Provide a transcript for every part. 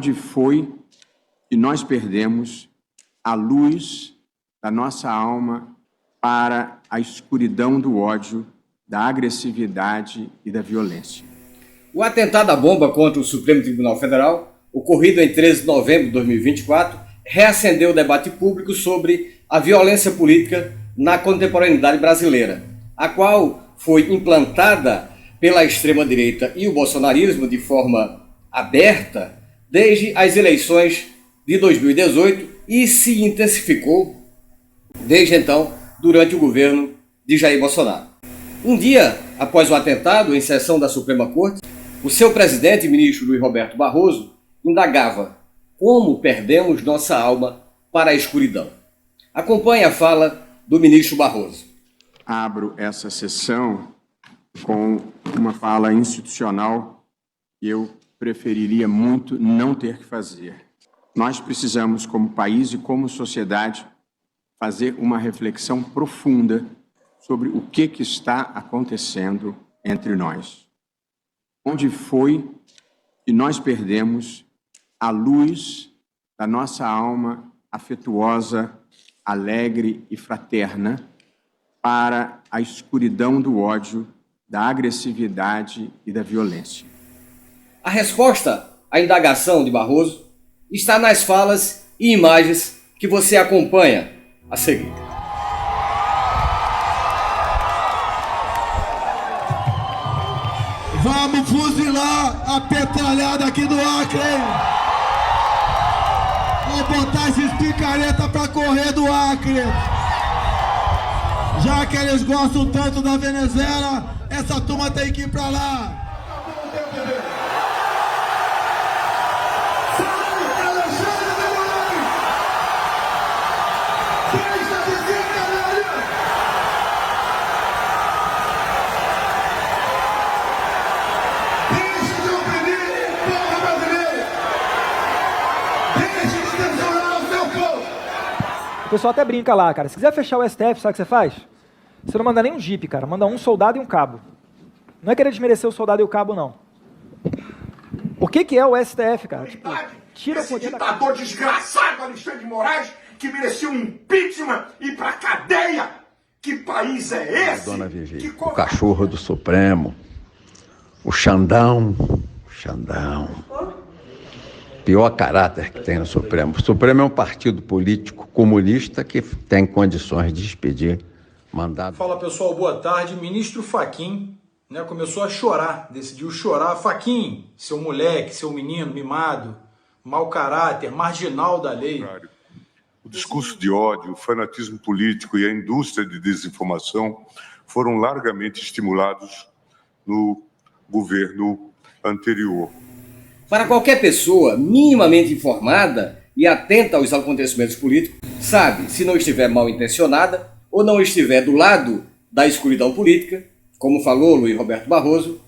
Onde foi que nós perdemos a luz da nossa alma para a escuridão do ódio, da agressividade e da violência? O atentado à bomba contra o Supremo Tribunal Federal, ocorrido em 13 de novembro de 2024, reacendeu o debate público sobre a violência política na contemporaneidade brasileira, a qual foi implantada pela extrema-direita e o bolsonarismo de forma aberta desde as eleições de 2018 e se intensificou desde então durante o governo de Jair Bolsonaro. Um dia após o atentado, em sessão da Suprema Corte, o seu presidente, ministro Luiz Roberto Barroso, indagava como perdemos nossa alma para a escuridão. Acompanhe a fala do ministro Barroso. Abro essa sessão com uma fala institucional que eu preferiria muito não ter que fazer. Nós precisamos, como país e como sociedade, fazer uma reflexão profunda sobre o que está acontecendo entre nós. Onde foi que nós perdemos a luz da nossa alma afetuosa, alegre e fraterna para a escuridão do ódio, da agressividade e da violência? A resposta à indagação de Barroso está nas falas e imagens que você acompanha a seguir. Vamos fuzilar a petralhada aqui do Acre, hein? Vamos botar esses picareta pra correr do Acre. Já que eles gostam tanto da Venezuela, essa turma tem que ir pra lá. O pessoal até brinca lá, cara. Se quiser fechar o STF, sabe o que você faz? Você não manda nem um jipe, cara. Manda um soldado e um cabo. Não é querer desmerecer o soldado e o cabo, não. O que é o STF, cara? Tipo, tira esse ditador desgraçado, Alexandre de Moraes, que merecia um impeachment e ir pra cadeia. Que país é esse? Dona Vivi, o cachorro do Supremo, o Xandão, pior caráter que tem no Supremo. O Supremo é um partido político comunista que tem condições de expedir mandado. Fala pessoal, boa tarde. Ministro Fachin, começou a chorar, decidiu chorar. Fachin, seu moleque, seu menino mimado, mau caráter, marginal da lei. O discurso de ódio, o fanatismo político e a indústria de desinformação foram largamente estimulados no governo anterior. Para qualquer pessoa minimamente informada e atenta aos acontecimentos políticos, sabe, se não estiver mal intencionada ou não estiver do lado da escuridão política, como falou Luiz Roberto Barroso,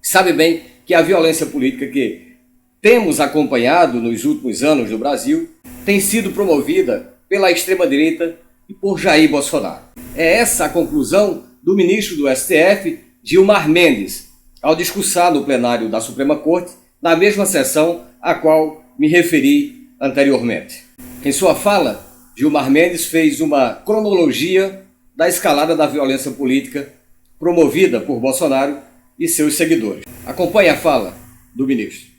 sabe bem que a violência política que temos acompanhado nos últimos anos no Brasil tem sido promovida pela extrema-direita e por Jair Bolsonaro. É essa a conclusão do ministro do STF, Gilmar Mendes, ao discursar no plenário da Suprema Corte, na mesma sessão a qual me referi anteriormente. Em sua fala, Gilmar Mendes fez uma cronologia da escalada da violência política promovida por Bolsonaro e seus seguidores. Acompanhe a fala do ministro.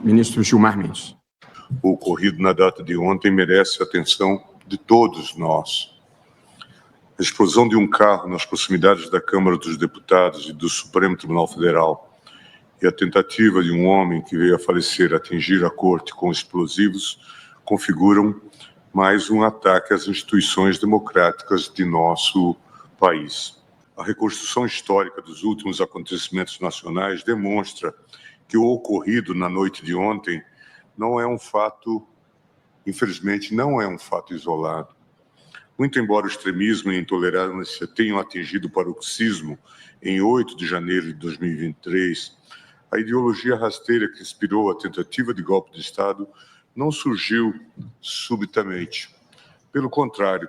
Ministro Gilmar Mendes. O ocorrido na data de ontem merece a atenção de todos nós. A explosão de um carro nas proximidades da Câmara dos Deputados e do Supremo Tribunal Federal e a tentativa de um homem que veio a falecer atingir a corte com explosivos configuram mais um ataque às instituições democráticas de nosso país. A reconstrução histórica dos últimos acontecimentos nacionais demonstra que o ocorrido na noite de ontem não é um fato, infelizmente, não é um fato isolado. Muito embora o extremismo e a intolerância tenham atingido o paroxismo em 8 de janeiro de 2023, a ideologia rasteira que inspirou a tentativa de golpe de Estado não surgiu subitamente. Pelo contrário,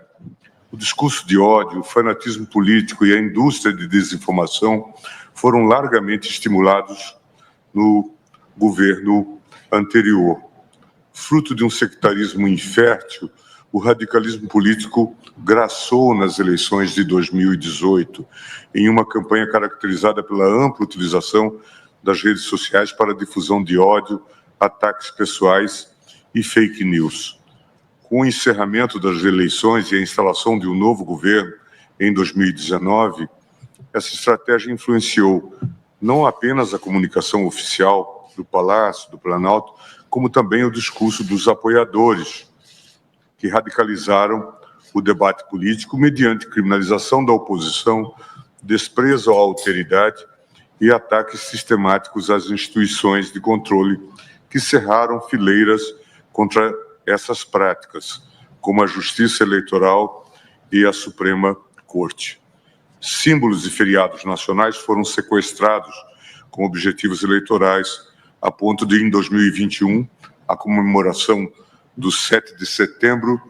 o discurso de ódio, o fanatismo político e a indústria de desinformação foram largamente estimulados no governo anterior. Fruto de um sectarismo infértil, o radicalismo político graçou nas eleições de 2018, em uma campanha caracterizada pela ampla utilização das redes sociais para a difusão de ódio, ataques pessoais e fake news. Com o encerramento das eleições e a instalação de um novo governo em 2019, essa estratégia influenciou não apenas a comunicação oficial do Palácio, do Planalto, como também o discurso dos apoiadores, que radicalizaram o debate político mediante criminalização da oposição, desprezo à alteridade e ataques sistemáticos às instituições de controle que cerraram fileiras contra essas práticas, como a Justiça Eleitoral e a Suprema Corte. Símbolos e feriados nacionais foram sequestrados com objetivos eleitorais, a ponto de, em 2021, a comemoração do 7 de setembro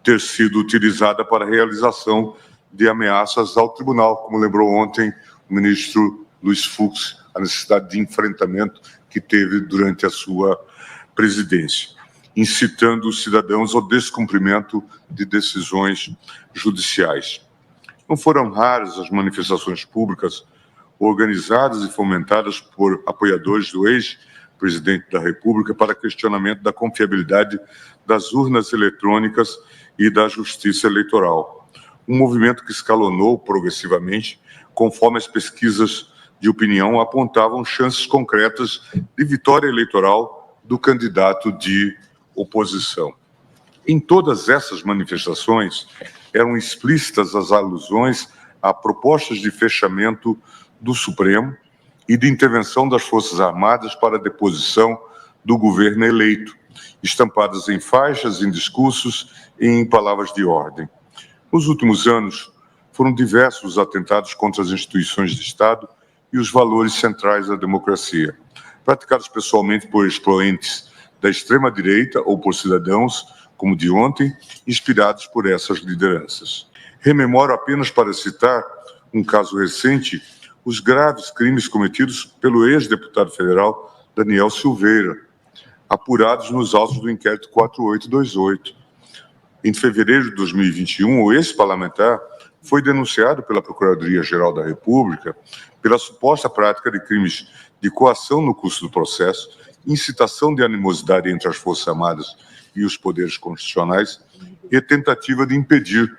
ter sido utilizada para a realização de ameaças ao tribunal, como lembrou ontem o ministro Luiz Fux, a necessidade de enfrentamento que teve durante a sua presidência, incitando os cidadãos ao descumprimento de decisões judiciais. Não foram raras as manifestações públicas organizadas e fomentadas por apoiadores do ex-presidente da República para questionamento da confiabilidade das urnas eletrônicas e da justiça eleitoral. Um movimento que escalonou progressivamente, conforme as pesquisas de opinião apontavam chances concretas de vitória eleitoral do candidato de oposição. Em todas essas manifestações, eram explícitas as alusões a propostas de fechamento do Supremo e de intervenção das Forças Armadas para a deposição do governo eleito, estampadas em faixas, em discursos e em palavras de ordem. Nos últimos anos, foram diversos os atentados contra as instituições de Estado e os valores centrais da democracia, praticados pessoalmente por expoentes da extrema-direita ou por cidadãos, como de ontem, inspirados por essas lideranças. Rememoro apenas para citar um caso recente, os graves crimes cometidos pelo ex-deputado federal Daniel Silveira, apurados nos autos do inquérito 4828. Em fevereiro de 2021, o ex-parlamentar foi denunciado pela Procuradoria-Geral da República pela suposta prática de crimes de coação no curso do processo, incitação de animosidade entre as Forças Armadas e os poderes constitucionais e tentativa de impedir,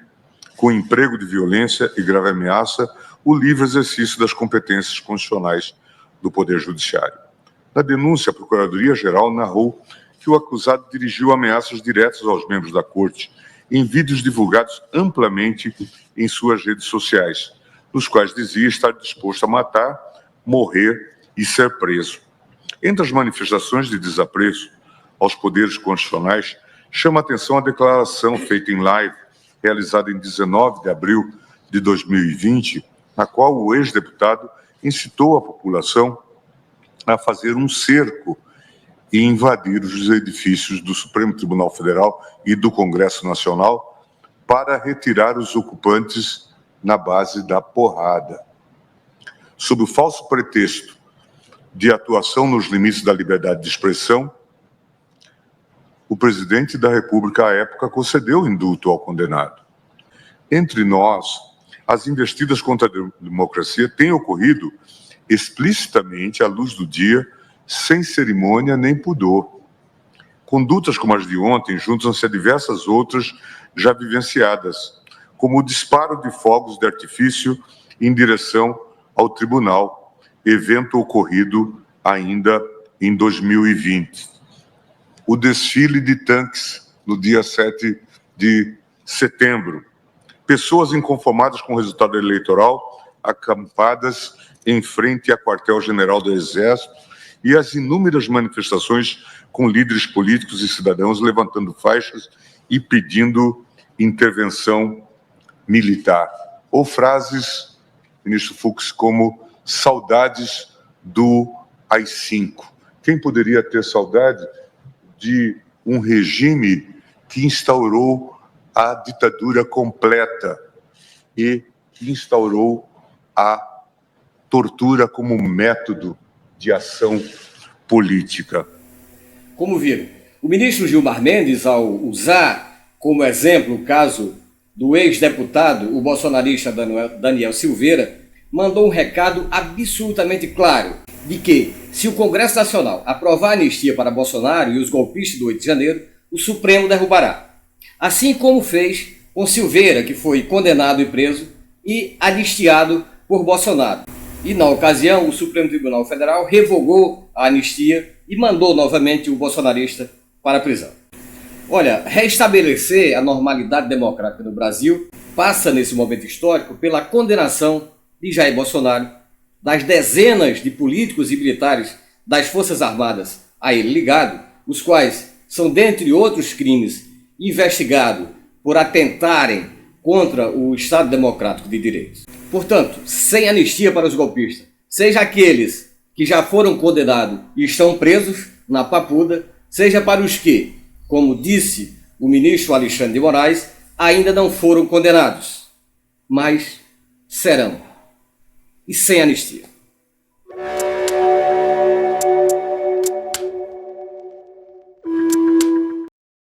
com emprego de violência e grave ameaça, o livre exercício das competências constitucionais do Poder Judiciário. Na denúncia, a Procuradoria-Geral narrou que o acusado dirigiu ameaças diretas aos membros da Corte em vídeos divulgados amplamente em suas redes sociais, nos quais dizia estar disposto a matar, morrer e ser preso. Entre as manifestações de desapreço aos poderes constitucionais, chama a atenção a declaração feita em live, realizada em 19 de abril de 2020, na qual o ex-deputado incitou a população a fazer um cerco e invadir os edifícios do Supremo Tribunal Federal e do Congresso Nacional para retirar os ocupantes na base da porrada. Sob o falso pretexto de atuação nos limites da liberdade de expressão, o presidente da República, à época, concedeu indulto ao condenado. Entre nós, as investidas contra a democracia têm ocorrido explicitamente à luz do dia, sem cerimônia nem pudor. Condutas como as de ontem juntam-se a diversas outras já vivenciadas, como o disparo de fogos de artifício em direção ao tribunal, evento ocorrido ainda em 2020. O desfile de tanques no dia 7 de setembro. Pessoas inconformadas com o resultado eleitoral, acampadas em frente ao quartel-general do Exército e as inúmeras manifestações com líderes políticos e cidadãos levantando faixas e pedindo intervenção militar. Ou frases, ministro Fux, como saudades do AI-5. Quem poderia ter saudade de um regime que instaurou a ditadura completa e que instaurou a tortura como método de ação política? Como viram, o ministro Gilmar Mendes, ao usar como exemplo o caso do ex-deputado, o bolsonarista Daniel Silveira, mandou um recado absolutamente claro de que, se o Congresso Nacional aprovar a anistia para Bolsonaro e os golpistas do 8 de janeiro, o Supremo derrubará. Assim como fez com Silveira, que foi condenado e preso e anistiado por Bolsonaro. E, na ocasião, o Supremo Tribunal Federal revogou a anistia e mandou novamente o bolsonarista para a prisão. Olha, restabelecer a normalidade democrática no Brasil passa, nesse momento histórico, pela condenação de Jair Bolsonaro, das dezenas de políticos e militares das Forças Armadas a ele ligado, os quais são, dentre outros crimes, investigados por atentarem contra o Estado Democrático de Direito. Portanto, sem anistia para os golpistas, seja aqueles que já foram condenados e estão presos na Papuda, seja para os que, como disse o ministro Alexandre de Moraes, ainda não foram condenados, mas serão, e sem anistia.